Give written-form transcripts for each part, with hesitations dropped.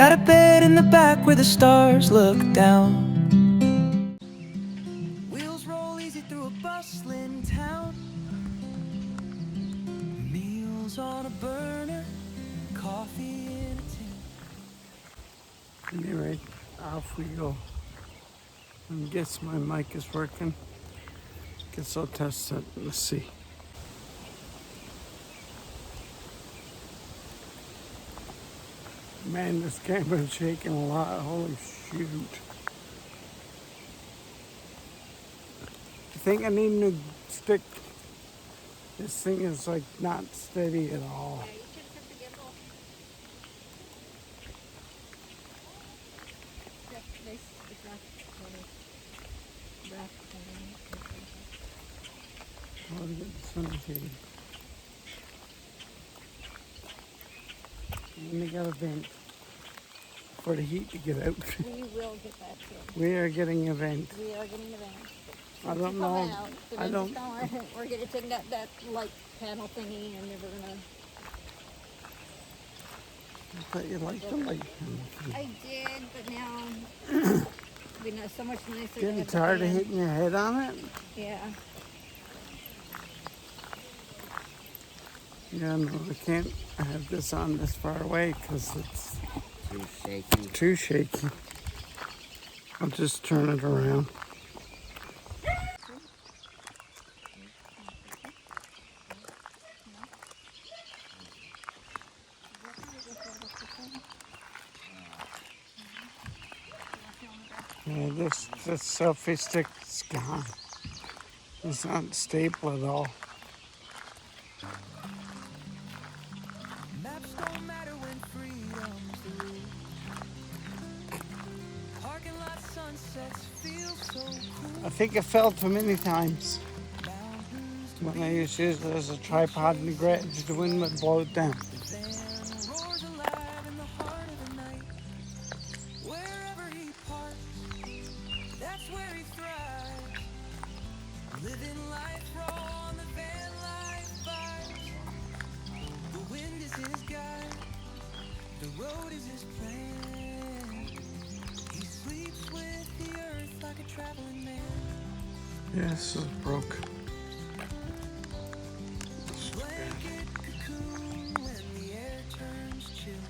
Got a bed in the back where the stars look down. Wheels roll easy through a bustling town. Meals on a burner, coffee in a tin. Anyway, off we go. I guess my mic is working. Guess I'll test it. Let's see. Man, this camera's shaking a lot. Holy shoot. I think I need a new stick. This thing is like not steady at all. Yeah, you should have the gimbal. Yep, it's not rough. Oh, look at the sun shading. And they got a vent for the heat to get out. We will get that too. We are getting a vent. We are getting a vent. I don't know. I don't. We're gonna take that light panel thingy and we're gonna. I thought you liked the light panel. I did, but now we know so much nicer. Getting tired of hitting your head on it? Yeah. Yeah, no, I can't have this on this far away because it's Too shaky. too shaky. I'll just turn it around. Yeah, this selfie stick's gone. It's not stable at all. Maps don't matter when freedom's the rule. Parking lot sunsets feel so cool. I think I fell too many times. When I used to use it as a tripod in the garage, the wind would blow it down. The van roars alive in the heart of the night. Wherever he parks, that's where he thrives. Living life raw on the van life vibes. The wind is his guide, the road is his plan. He sleeps with the earth like a traveling man. Yeah, this is broke. Blanket cocoon when the air turns chill.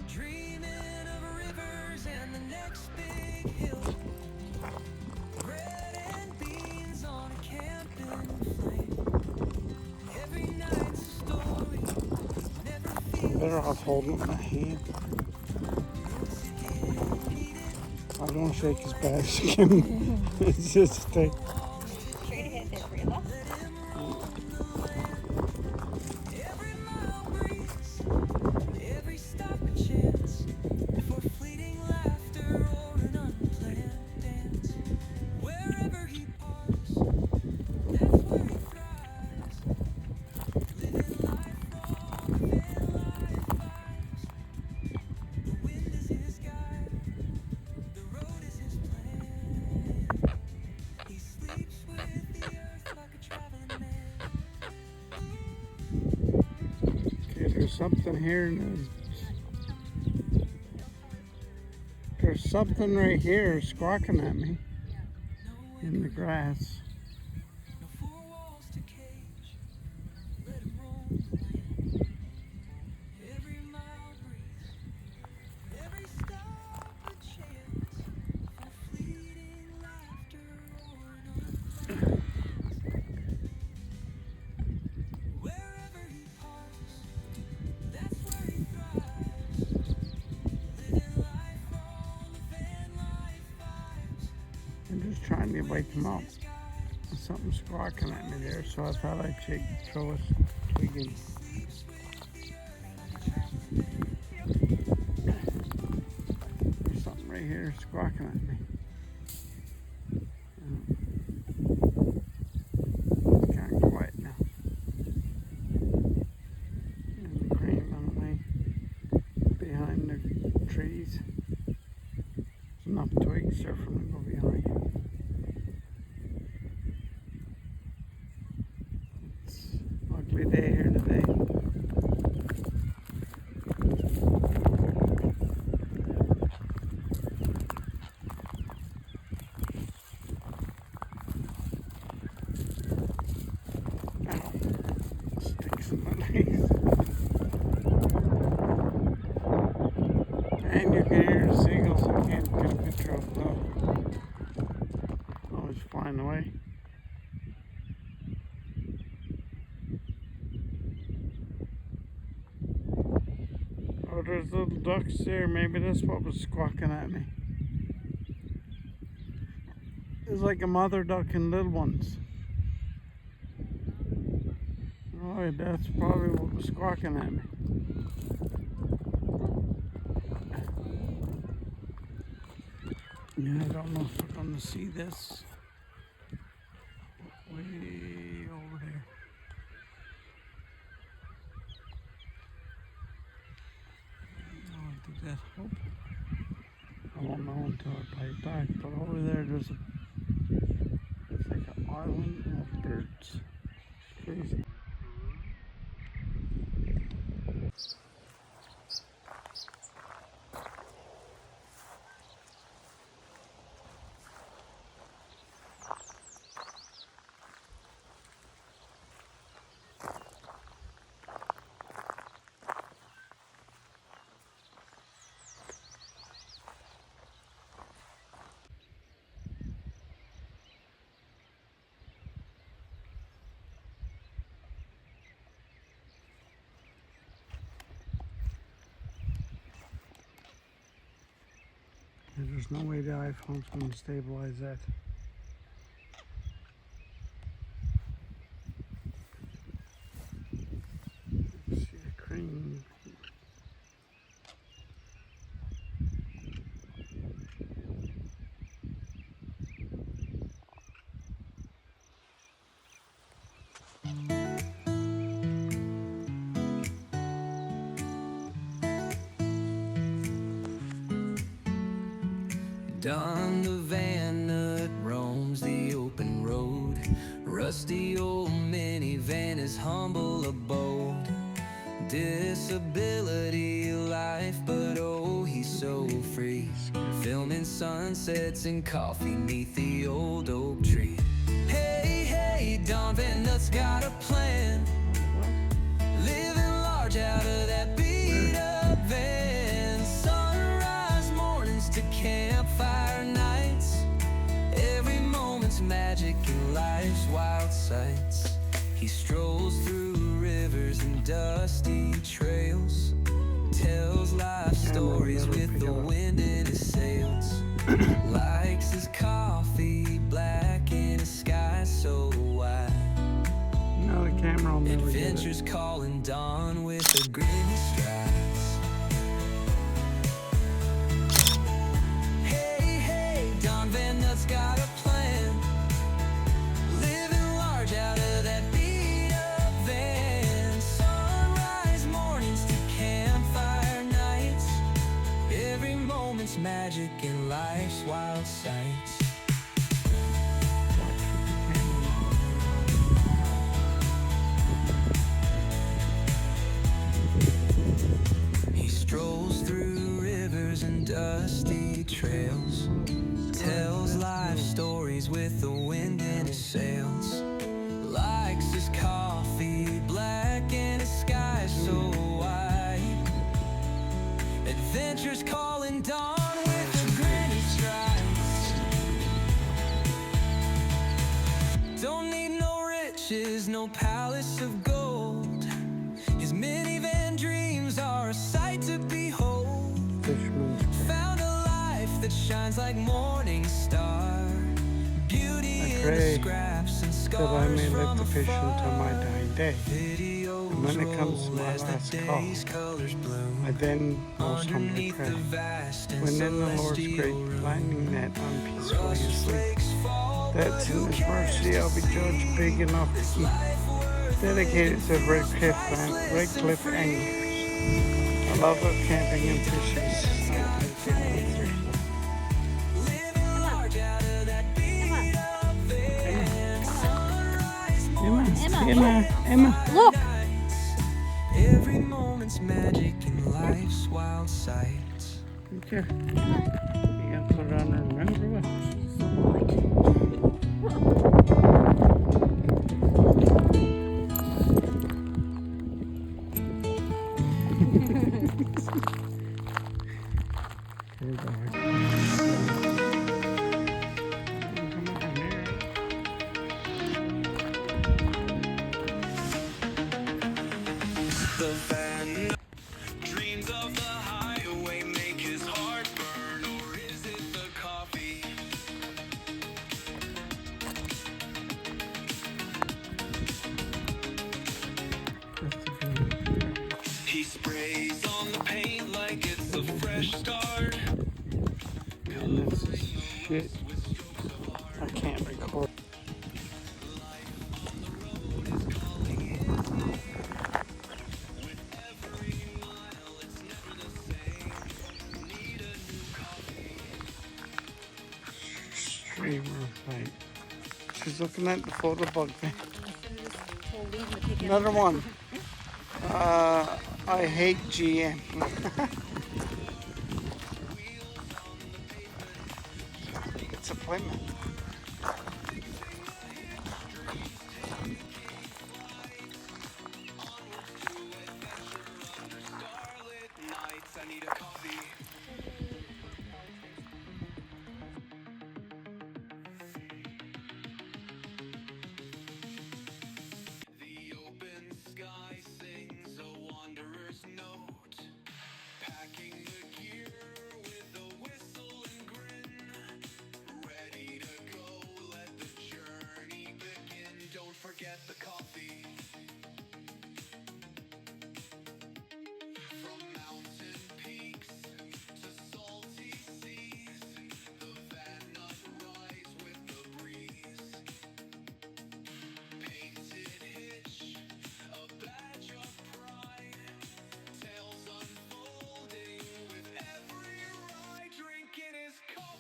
Dreaming of rivers and the next big hill. Bread and beans on a camping flame. Every night's a story. Never feels Better off holding it in my hand. I don't shake as bad as you can. It's just a thing. Straight ahead there for you, love. every mile breeze. Every stop a chance for fleeting laughter or an unplanned dance. Wherever he parks, that's where he thrives. Living life raw, living life vibes. The wind is his guide, the road is his plan. He sleeps with the earth like a traveling man. Okay, there's something here. There's something right here squawking at me in the grass. No four walls to cage, let him roam. Every mile breeze, every stop a chance for fleeting laughter or an unplanned dance. Wherever he parks, that's where he thrives. Living life raw, living life vibes. I'm just trying to wake him up. There's something squawking at me there, so I thought I'd throw a twig in. There's something right here squawking at me. It's kind of quiet now. And the crane on the way behind the trees. There's enough twigs there for them to go behind. It's an ugly day here today. And you can hear the seagulls. I can't get a picture of them. Oh, it's flying away. Oh, there's little ducks there. Maybe that's what was squawking at me. It's like a mother duck and little ones. Oh, that's probably what was squawking at me. Yeah, I don't know if we're going to see this. Way over there. Did that help? I won't know until I play it back. But over there, there's like an island of birds. Crazy. There's no way the iPhone's going to stabilize that. See the crane. Don the van that roams the open road. Rusty old minivan, his humble abode. Disability life, but oh, he's so free. Filming sunsets and coffee neath the old oak tree. Hey, hey, Don Van Nut's got a plan. Living large out of that beat up van. Sunrise mornings to campfire nights. Every moment's magic in life's wild sights. He strolls through rivers and dusty trails. Tells life stories with the wind in his sails. Likes his coffee black in a sky so wide. No, the camera will never get it. Adventures calling Dawn with a grin he strides. Hey, hey, Don Van Nut's got a plan. Living large out of that beat up van. Sunrise mornings to campfire nights. Every moment's magic in life's wild sights. He strolls through rivers and dusty trails. Tells life stories with the wind in his sails. Likes his coffee black and his sky so white. Adventures calling Dawn with a grin he strides. Don't need no riches, no palace of gold. His minivan dreams are a sight to behold. Found a life that shines like morning star. Beauty in the scraps and That I scars may live from to fish until my afar. dying day. Videos And when it comes to roll my as last the call, day's colors bloom. I then most humbly Underneath pray. the vast and When in the Lord's great celestial room, lightning net on peacefully rust asleep, flakes fall, that but in who His cares mercy to I'll be judged see big enough this to life worth dedicated to Red Cliff priceless and anglers. free? I love of camping and fishing. Living large out of that beat up van. Sunrise mornings Emma. Look. nights. Every moment's magic in life's wild sights. Okay. You gotta put it on her, remember what? shit. I can't record. Streamer fight. She's looking at the photo bug thing. Another one. I hate GM. Disappointment. Forget the coffee. From mountain peaks to salty seas, the van nut rise with the breeze. Painted hitch, a badge of pride. Tales unfolding with every ride. Drinking his coffee.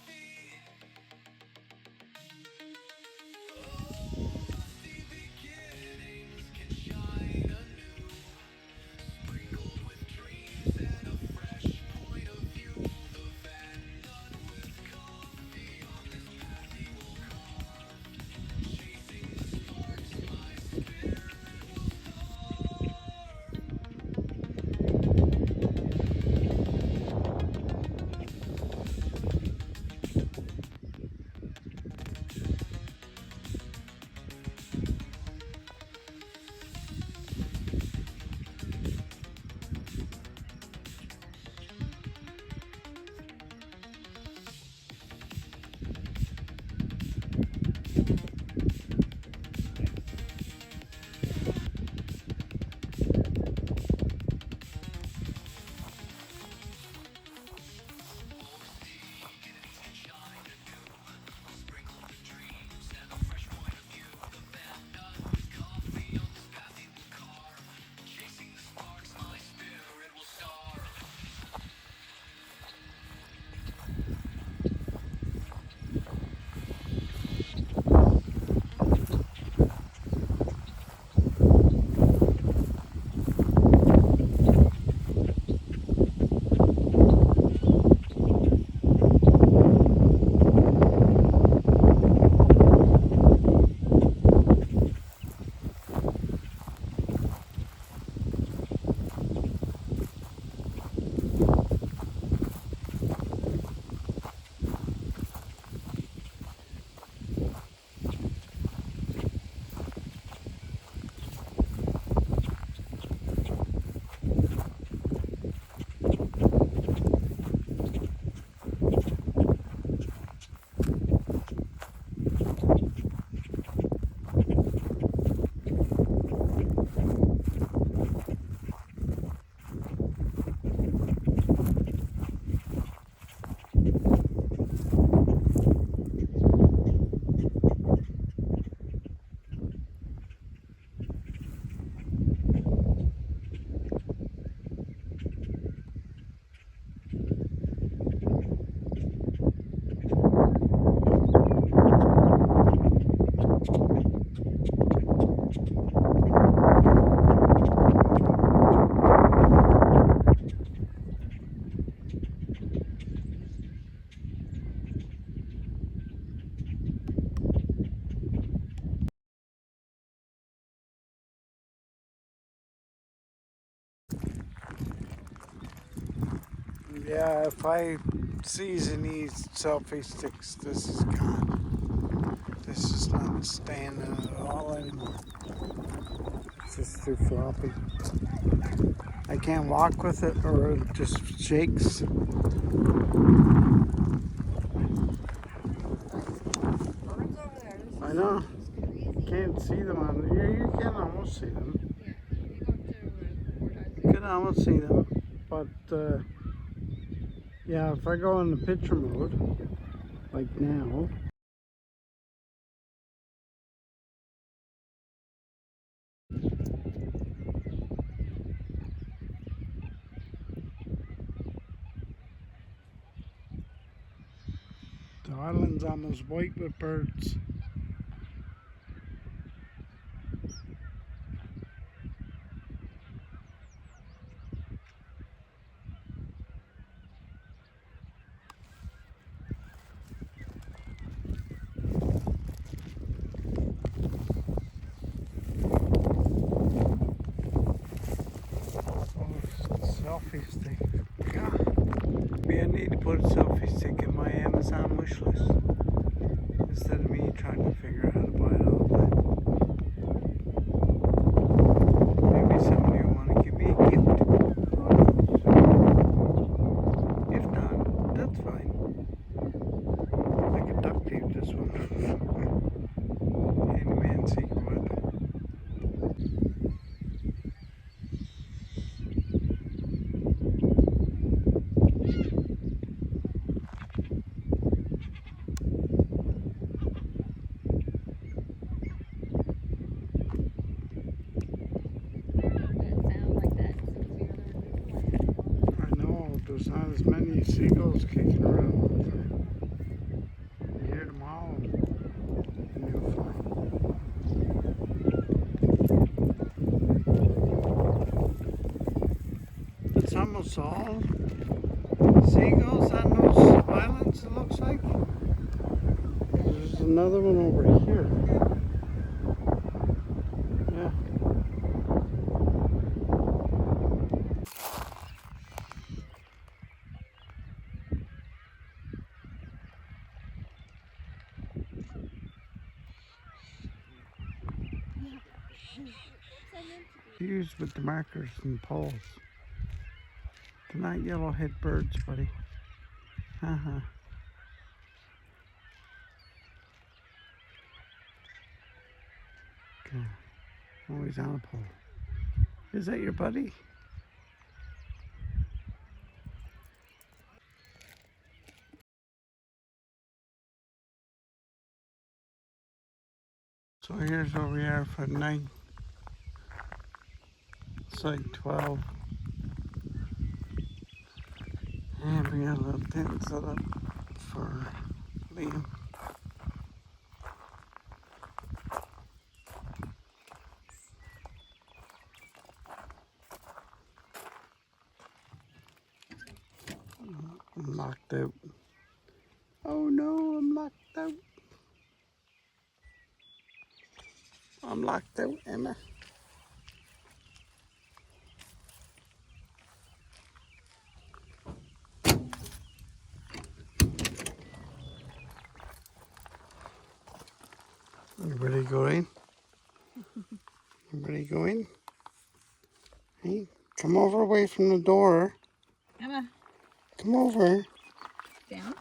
Yeah, if I season these selfie sticks, this is gone. This is not standing at all anymore. It's just too floppy. I can't walk with it or it just shakes. I know. Can't see them on here. You can almost see them. You can almost see them. But yeah, if I go in the picture mode, like now. The island's almost white with birds. Selfie stick. God, maybe I need to put a selfie stick in my Amazon wish list instead of me trying to figure out how to buy it all the time. Maybe somebody will want to give me a gift. Who knows? If not, that's fine. I can duct tape this one. Handyman's secret weapon. I know, there's not as many seagulls kicking around all the time. You hear them all in Newfoundland. It's almost all seagulls on those islands, it looks like. There's another one over here. Yeah. Used with the markers and poles. They're not yellowhead birds, buddy. Uh-huh. Okay. Always on a pole. Is that your buddy? So here's where we are for night. It's like 12. And we got a little tent set up for Liam. I'm locked out. Oh no, I'm locked out. I'm locked out, Emma. Everybody go in? Everybody go in? Hey, come over away from the door. Emma, Come over. down.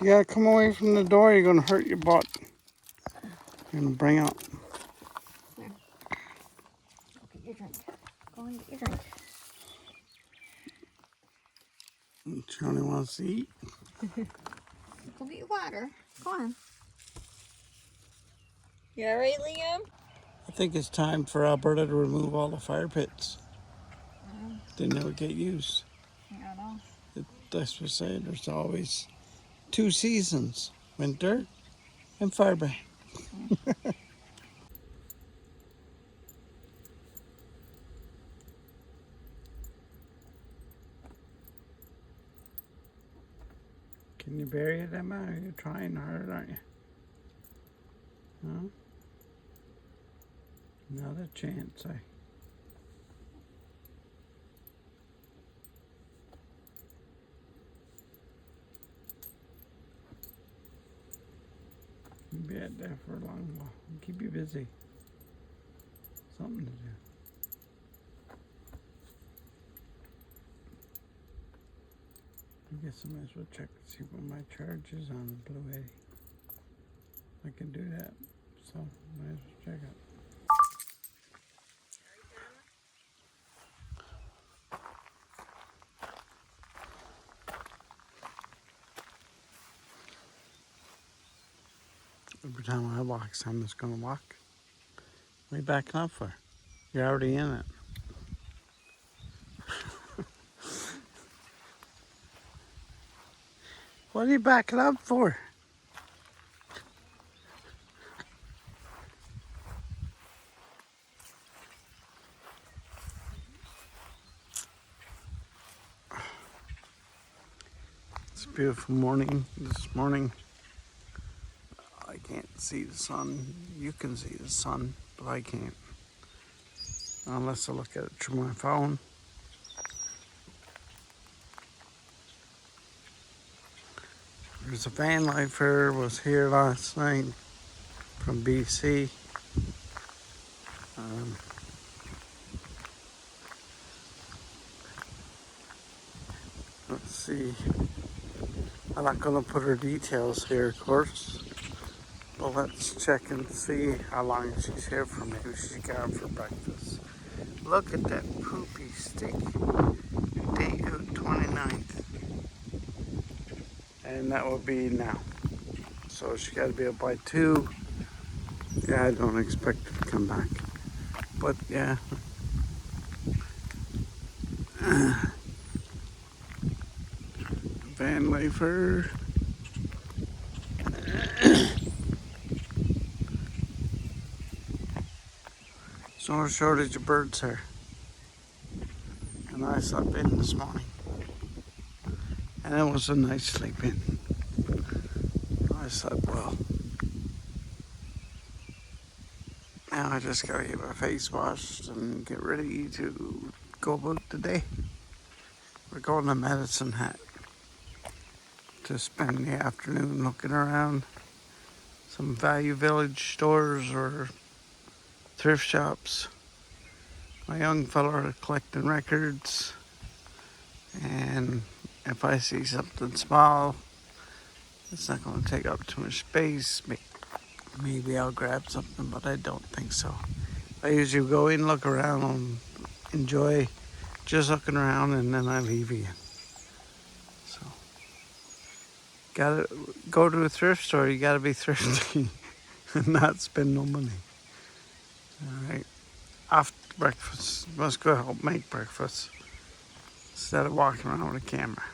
You gotta come away from the door, you're gonna hurt your butt. You're gonna bring up. There. Go get your drink. Go and get your drink. She only wants to eat. Go get your water. Go on. You alright, Liam? I think it's time for Alberta to remove all the fire pits. Then they would get used. I don't know. That's what I say. There's always 2 seasons, winter and fire ban. Can you bury it, Emma? You're trying hard, aren't you? No? Not a chance, You'll be out there for a long while. Keep you busy. Something to do. I guess I might as well check and see what my charge is on the Blue Eddy. I can do that, so might as well check it. Every time I walk, Simon's gonna walk. What are you backing up for? You're already in it. What are you backing up for? It's a beautiful morning this morning. I can't see the sun. You can see the sun, but I can't. Unless I look at it through my phone. There's a van lifer was here last night from BC. Let's see. I'm not gonna put her details here, of course. But let's check and see how long she's here for. Maybe she's got for breakfast. Look at that poopy stick. Day out 29th. And that will be now. So she got to be up by 2. Yeah, I don't expect her to come back. But yeah. Van lifer. There's no shortage of birds here. And I slept in this morning. And it was a nice sleep in. I slept well. Now I just gotta get my face washed and get ready to go about the day. We're going to Medicine Hat to spend the afternoon looking around some Value Village stores or thrift shops. My young fella are collecting records, and if I see something small, it's not going to take up too much space. Maybe I'll grab something, but I don't think so. I usually go in, look around, and enjoy just looking around, and then I leave again. So, gotta go to a thrift store. You gotta be thrifty and not spend no money. All right. After breakfast, must go help make breakfast instead of walking around with a camera.